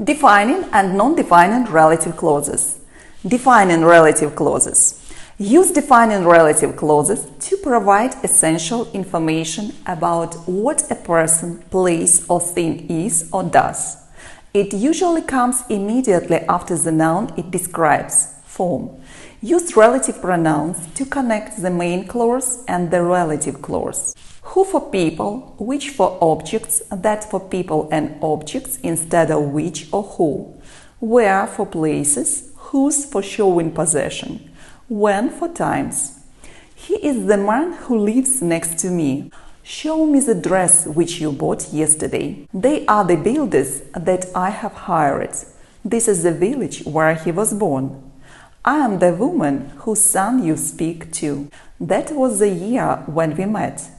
Defining and non-defining relative clauses. Defining relative clauses. Use defining relative clauses to provide essential information about what a person, place, or thing is or does. It usually comes immediately after the noun it describes. Form. Use relative pronouns to connect the main clause and the relative clause. Who for people, which for objects, that for people and objects instead of which or who. Where for places, whose for showing possession. When for times. He is the man who lives next to me. Show me the dress which you bought yesterday. They are the builders that I have hired. This is the village where he was born. I am the woman whose son you speak to. That was the year when we met.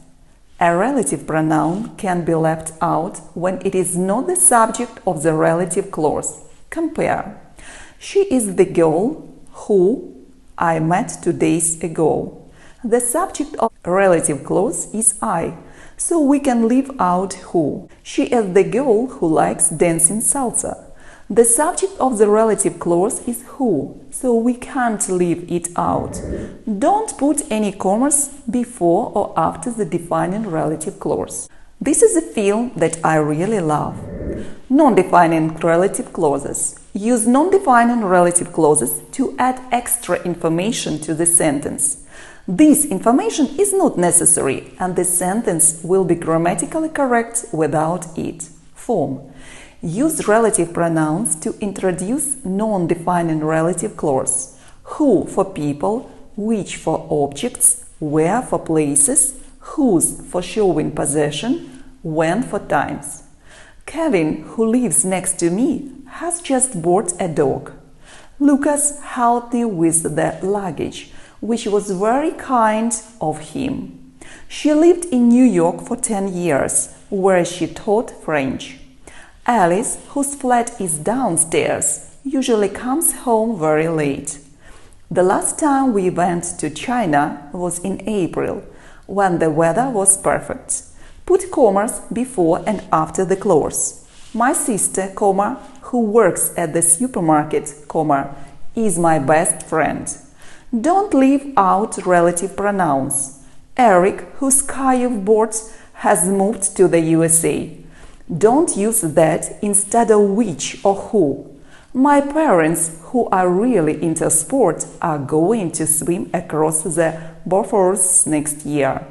A relative pronoun can be left out when it is not the subject of the relative clause. Compare. She is the girl who I met 2 days ago. The subject of relative clause is I, so we can leave out who. She is the girl who likes dancing salsa. The subject of the relative clause is who, so we can't leave it out. Don't put any commas before or after the defining relative clause. This is a film that I really love. Non-defining relative clauses. Use non-defining relative clauses to add extra information to the sentence. This information is not necessary, and the sentence will be grammatically correct without it. Form. Use relative pronouns to introduce non-defining relative clause. Who for people, which for objects, where for places, whose for showing possession, when for times. Kevin, who lives next to me, has just bought a dog. Lucas helped me with the luggage, which was very kind of him. She lived in New York for 10 years, where she taught French. Alice, whose flat is downstairs, usually comes home very late. The last time we went to China was in April, when the weather was perfect. Put commas before and after the clause. My sister, who works at the supermarket, is my best friend. Don't leave out relative pronouns. Eric, whose kayak board has moved to the USA. Don't use that instead of which or who. My parents, who are really into sport, are going to swim across the Bosphorus next year.